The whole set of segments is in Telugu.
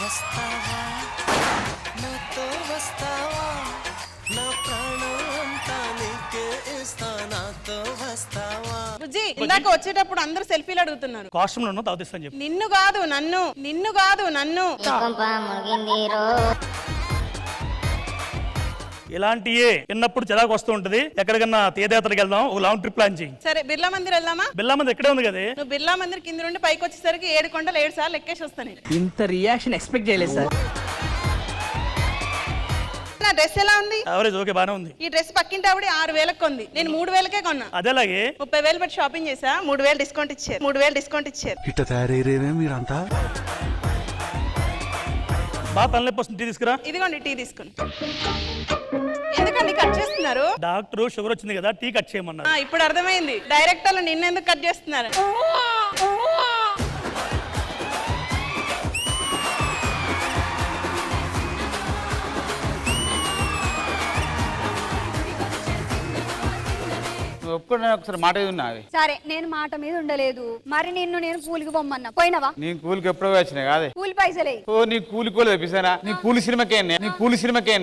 వస్తావా నాతో వస్తావా నా ప్రాణం అంతా నీకే ఇస్తా నాతో వస్తావా. బుజ్జి ఇందాక వచ్చేటప్పుడు అందరూ సెల్ఫీలు అడుగుతున్నారు. కాస్ట్యూమ్ లో తాగుతాను చెప్పి నిన్ను కాదు నన్ను ఇలాంటియే చిన్నప్పుడు చిరాకు వస్తూ ఉంటది. ఎక్కడికన్నా తీర్థయాత్రకి వెళ్దాం, ఒక లాంగ్ ట్రిప్ ప్లాన్ చేయి. సరే బిర్లా మందిర్ వెళ్దామా? బిర్లా మందిర్ ఇక్కడే ఉంది కదా. నువ్వు బిర్లా మందిర్ కింద నుండి పైకి వచ్చేసరికి 7 కొండలు 7 సార్లు ఎక్కేసి వస్తాను. ఇంత రియాక్షన్ ఎక్స్పెక్ట్ చేయలేదు సార్. నా డ్రెస్ ఎలా ఉంది? యావరేజ్ ఓకే, బానే ఉంది. ఈ డ్రెస్ పక్కింటి ఆవిడ 6,000కి కొంది, నేను 3,000కే కొన్నా. అదేలాగే 30,000 పెట్టి షాపింగ్ చేసా, 3,000 డిస్కౌంట్ ఇచ్చారు. ఇట్ట తయారయ్యేమే మీరంతా. బాగా తలనొప్పి వస్తుంది, టీ తీసుకురా. ఇదిగోండి టీ తీసుకుని. ఎందుకండి కట్ చేస్తున్నారు? డాక్టర్ షుగర్ వచ్చింది కదా, టీ కట్ చేయమన్నారు. ఇప్పుడు అర్థమైంది డైరెక్టర్లు నిన్నెందుకు కట్ చేస్తున్నారు. ఒప్పుకున్నా ఒకసారి మాట ఉన్నది. సరే నేను మాట మీద ఉండలేదు, మరి నేను కూలికి పొమ్మన్నా పోయినవా? నీ కూలికి ఎప్పుడో వచ్చినాయి కాదే. కూలి పైసలే. ఓ నీ కూలి తెప్పిస్తానా? నీ కూలి సినిమాకే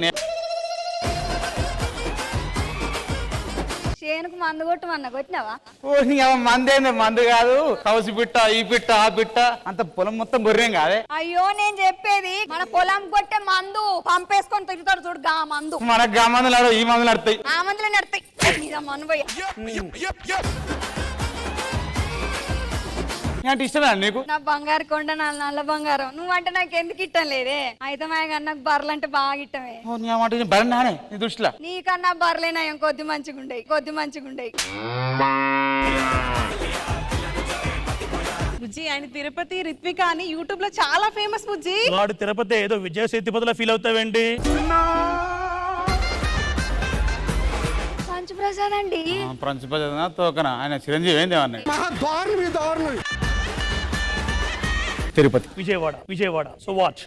చేనుకు మందు కొట్టమన్నా కొట్టినవా? ఓ నీ మందేంది, మందు కాదు, కౌసి పిట్ట, ఈ పిట్ట, ఆ పిట్ట, అంత పొలం మొత్తం గొర్రెం కాదే. అయ్యో నేను చెప్పేది మన పొలం కొట్టే మందు పంపేసుకొని తిరుగుతాడు చూడు, గా మందు. మనకు గా మందులు ఆడవు, ఈ మందులు నడతాయి. ఆ మందులే నడతాయి. అంటే ఇష్టమేనా నీకు? నా బంగారు కొండ నల్ల బంగారం, నువ్వంటే నాకు ఎందుకు ఇట్టం లేదే. అయితే మా నాకు బర్రెలు అంటే బాగా ఇట్టమే. నీ మాట బరణానే నీ దృష్టిలో. నీకన్నా బర్రెలేనాయం కొద్ది మంచిగుండయి. బుజ్జి ఆయన తిరుపతి రిత్విక అని యూట్యూబ్ లో చాలా ఫేమస్. బుజ్జి వాడు తిరుపతి ఏదో విజయ సేతుపతిలో ఫీల్ అవుతావేంటి? పంచప్రసాద్ అండి. పంచప్రసాద్ తోకనా? ఆయన చిరంజీవి ఏంది అన్నాడు. తిరుపతి విజయవాడ. సో వాచ్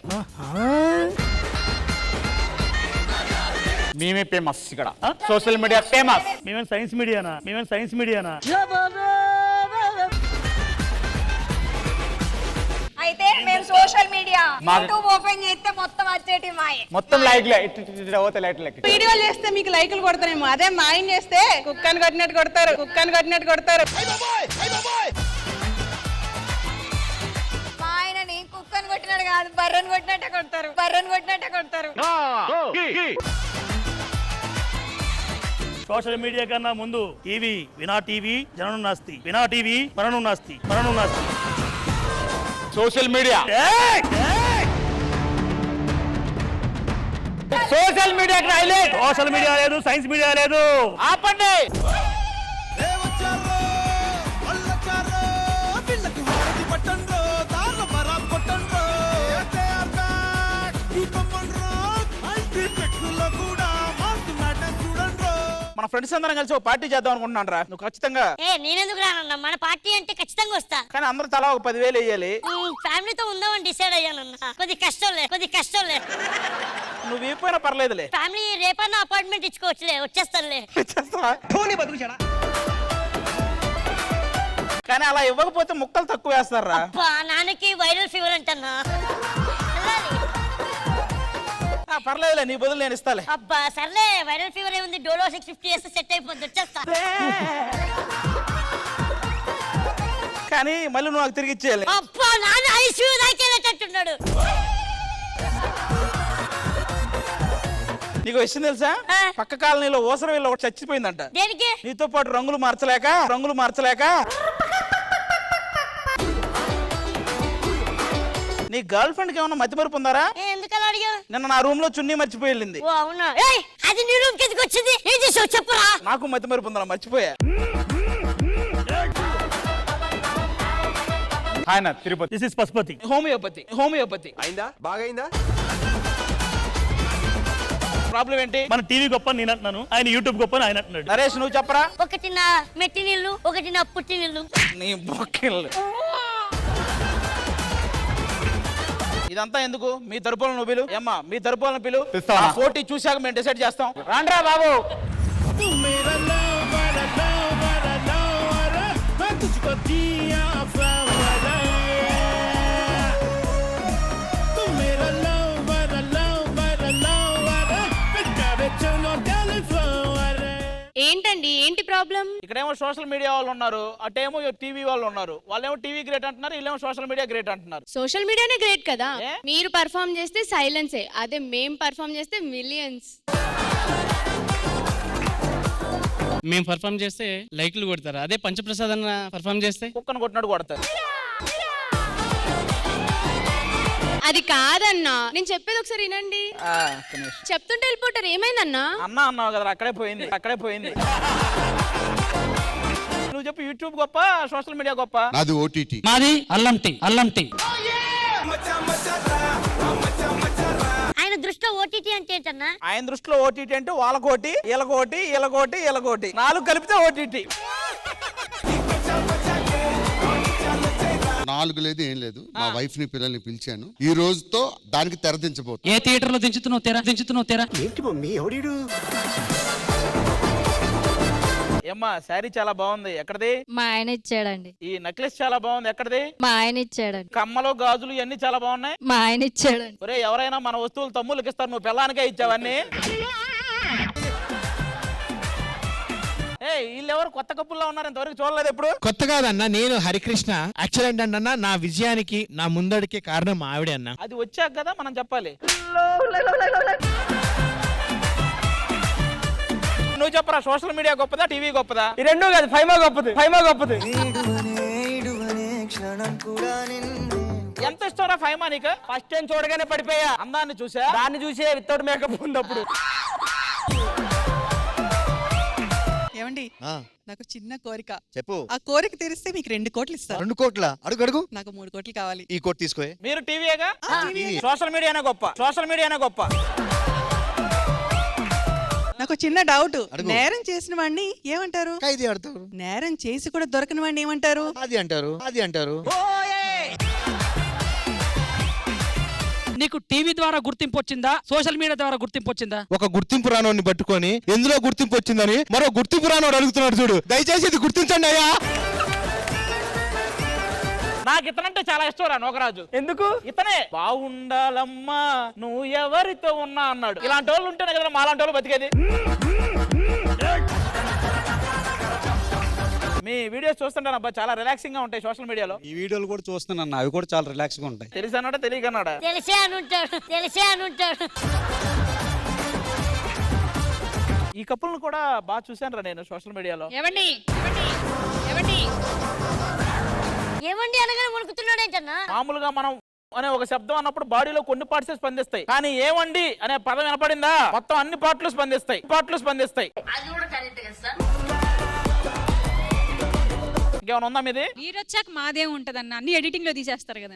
మేమే ఫేమస్ ఇక్కడ, సోషల్ మీడియా ఫేమస్. మేమేం సైన్స్ మీడియానా? అయితే మేము సోషల్ మీడియా యూట్యూబ్ ఓపెన్ చేస్తే మొత్తం వచ్చేటి మాయే. మొత్తం లైక్లే పోతే లైట్లు లెక్క. వీడియోలు చేస్తే మీకు లైకులు కొడతారేమో, అదే మాయం చేస్తే కుక్కని కొట్టినట్టు కొడతారు. మా ఆయనని కుక్కని కొట్టినట్టు కాదు, బర్రెని కొట్టినట్టే కొడతారు. సోషల్ మీడియా కన్నా ముందు టీవీ, వినా టీవీ జననం నాస్తి, వినా టీవీ మరణం నాస్తి. సోషల్ మీడియా లేదు, సైన్స్ మీడియా లేదు. ఆపండి. మన ఫ్రెండ్స్ అందరం కలిసి ఒక పార్టీ చేద్దాం అనుకుంటున్నాను రా. నువ్వు ఖచ్చితంగా. నేనెందుకు రానన్నా, మన పార్టీ అంటే ఖచ్చితంగా వస్తా. కానీ అందరూ తలా ఒక 10,000 వేయాలి. ఫ్యామిలీతో ఉందామని డిసైడ్ అయ్యానన్నా. కొద్ది కష్టంలే. నువ్వు ఇవ్వకపోయినా పర్లేదులే. ఫ్యామిలీ రేపన్నా అపార్ట్మెంట్ ఇచ్చుకోవచ్చులే, వచ్చేస్తానులే. కానీ అలా ఇవ్వకపోతే ముక్కలు తక్కువ వేస్తారా? నాన్నకి వైరల్ ఫీవర్ అంటన్నా. పర్లేదులే, నీ బదులు నేను ఇస్తాలే. అబ్బా సర్లే, వైరల్ ఫీవర్ ఏముంది, డోలో 650 వేస్తే సెట్ అయిపోద్ది, వచ్చేస్తా. కానీ మళ్ళీ నువ్వు నాకు తిరిగి ఇచ్చేయాలి. అబ్బా నాన్న ఐసీయూ దాకెళ్ళేటట్టున్నాడు. నీకు విషయం తెలుసా? పక్క కాలనీలో ఓసర వీళ్ళు ఒకటి చచ్చిపోయిందంట. దేనికి? నీతో పాటు రంగులు మార్చలేక నీ గర్ల్ ఫ్రెండ్ కి ఏమన్నా మతిమరుపు ఉందారా? ఎందుకలా అడిగా? నిన్న నా రూమ్ లో చున్నీ మర్చిపోయి వెళ్ళింది. ఓ అవునా? అది నీ రూమ్ కిందకి వచ్చింది, ఏం చేసావు చెప్పరా? నాకు మతిమరుపు ఉందా, మర్చిపోయా. ఆయన Tirupati. This is Pashupati. Homeopathy అయిందా? బాగైందా? ప్రాబ్లం ఏంటి? మన టీవీ గొప్ప నేను అంటున్నాను, ఆయన యూట్యూబ్ గొప్ప ఆయన అంటున్నాడు. నరేష్ నువ్వు చెప్పరా. ఒకటి నా మెట్టి నీళ్ళు, ఒకటి నా పుట్టి నీళ్ళు. నీ బొక్కిళ్ళు. ఇదంతా ఎందుకు? మీ తరపులను నువ్వు పిలు. ఏమ్మా మీ తరపులను పిలు. పోటీ చూశాక మేము డిసైడ్ చేస్తాం. రాండ్రా బాబు. तुझको दिया ఇక్కడేమో సోషల్ మీడియా వాళ్ళు ఉన్నారు, అటేమో టీవీ వాళ్ళు ఉన్నారు. వాళ్ళేమో టీవీ గ్రేట్ అంటున్నారు, వీళ్ళేమో సోషల్ మీడియా గ్రేట్ అంటున్నారు. సోషల్ మీడియానే గ్రేట్ కదా. ఏ? మీరు పర్ఫామ్ చేస్తే సైలెన్సే, అదే మేం పర్ఫామ్ చేస్తే మిలియన్స్. మేము పర్ఫామ్ చేస్తే లైక్లు కొడతారు, అదే పంచప్రసాద్ అన్న పర్ఫామ్ చేస్తే కుక్కను కొట్టినట్టు కొడతారు. అది కాదన్నా, నేను చెప్పేది ఒకసారి వినండి. ఒక్క నిమిషం. చెప్తుంటే వెళ్ళిపోతారు. ఏమైందన్నా? అన్నా అన్నావు కదా, అక్కడే పోయింది. నువ్వు చెప్పు, యూట్యూబ్ గొప్ప సోషల్ మీడియా గొప్ప? నాది ఓటీటీ. మాది అల్లం టీ. ఆయన దృష్టిలో ఓటీటీ అంటే ఏంటన్నా? ఆయన దృష్టిలో ఓటీటీ అంటే వాళ్ళకోటి, వీళ్ళకోటి, వీళ్ళకోటి, వీళ్ళకోటి, 4 కలిపితే ఓటీటీ. 4 లేదు ఏం లేదు. మా వైఫ్ ని పిల్లల్ని పిలిచాను. ఈ రోజుతో దానికి తెరదించబోతుంది. ఏ థియేటర్ లో దించుతున్నావు తెరా? ఏంటి మమ్మీ ఎవడీడు? ఏమ్మా శారీ చాలా బాగుంది, ఎక్కడిది? మా ఆయన ఇచ్చాడండి. ఈ నెక్లెస్ చాలా బాగుంది, ఎక్కడిది? మా ఆయన ఇచ్చాడండి. కమ్మలు గాజులు ఇవన్నీ చాలా బాగున్నాయి. మా ఆయన ఇచ్చాడండి. ఒరే, ఎవరైనా మన వస్తువులు తమ్ముళ్ళకి ఇస్తారు, నువ్వు పిల్లానికే ఇచ్చావన్నీ. వీళ్ళెవరు కొత్త కప్పుల్లో ఉన్నారు, ఇంతవరకు చూడలేదు ఎప్పుడు. కొత్త కాదన్నా, నేను హరికృష్ణ. యాక్చువల్ ఏంటన్నా, నా విజయానికి నా ముందడికి కారణం మా ఆవిడే అన్న. అది వచ్చాక కదా మనం చెప్పాలి. నువ్వు చెప్పరా, సోషల్ మీడియా గొప్పదా, టీవీ గొప్పదా? ఈ రెండు కాదు, ఫైమా గొప్పది. క్షణం కూడా నిన్నే ఎంత ఇష్టంరా ఫైమా నీకు? ఫస్ట్ టైం చూడగానే పడిపోయా. అందాన్ని చూసా, దాన్ని చూసే వితౌట్ మేకప్ ఉన్నప్పుడు. ఏమండి, నాకు చిన్న కోరిక. చెప్పు. ఆ కోరిక తీరిస్తే మీకు 2 కోట్లు ఇస్తాను. 2 కోట్ల అడుగు. నాకు 3 కోట్లు కావాలి. ఈ కోట్ తీసుకో. మీరు టీవీగా? సోషల్ మీడియానే గొప్ప. నాకు చిన్న డౌట్. నేరం చేసిన వాడిని ఏమంటారు? ఖైదీ ఆడతారు. నేరం చేసి కూడా దొరకని వాడిని ఏమంటారు? అది అంటారు. నీకు టీవీ ద్వారా గుర్తింపు వచ్చిందా, సోషల్ మీడియా ద్వారా గుర్తింపు వచ్చిందా? ఒక గుర్తింపు రానోడిని పట్టుకొని ఎందులో గుర్తింపు వచ్చిందని మరో గుర్తింపు రానోడు అడుగుతున్నాడు చూడు. దయచేసి ఇది గుర్తించండి అయ్యా. నాకు ఇతనంటే చాలా ఇష్టం రా నోకరాజు. ఎందుకు? ఇతనే బాగుండాలమ్మా నువ్వు ఎవరితో ఉన్నా అన్నాడు. ఇలాంటి వాళ్ళు ఉంటేనే కదా మాలాంటి వాళ్ళు బతికేది. మీ వీడియోస్ చూస్తుంటాను అబ్బా, చాలా రిలాక్సింగ్ గా ఉంటాయి సోషల్ మీడియాలో. ఈ వీడియోలు కూడా చూస్తున్నాను, అవి కూడా చాలా రిలాక్స్ గా ఉంటాయి. తెలిసన్నాడా తెలియకన్నాడా? తెలిసే అని ఉంటాడు. ఈ కప్పులను కూడా బాగా చూశాను రా నేను సోషల్ మీడియాలో. ఏమండి ఏమండి అనగానే వణుకుతున్నాడు ఏంటన్నా? మామూలుగా మనం అనే ఒక శబ్దం అన్నప్పుడు బాడీలో కొన్ని పార్ట్స్ స్పందిస్తాయి, కానీ ఏమండి అనే పదం వినపడిందా మొత్తం అన్ని పార్ట్లు స్పందిస్తాయి. ఇంకేమైనా ఉందా మీది? మీరు వచ్చాక మాదే ఉంటదన్న, అన్ని ఎడిటింగ్ లో తీసేస్తారు కదా.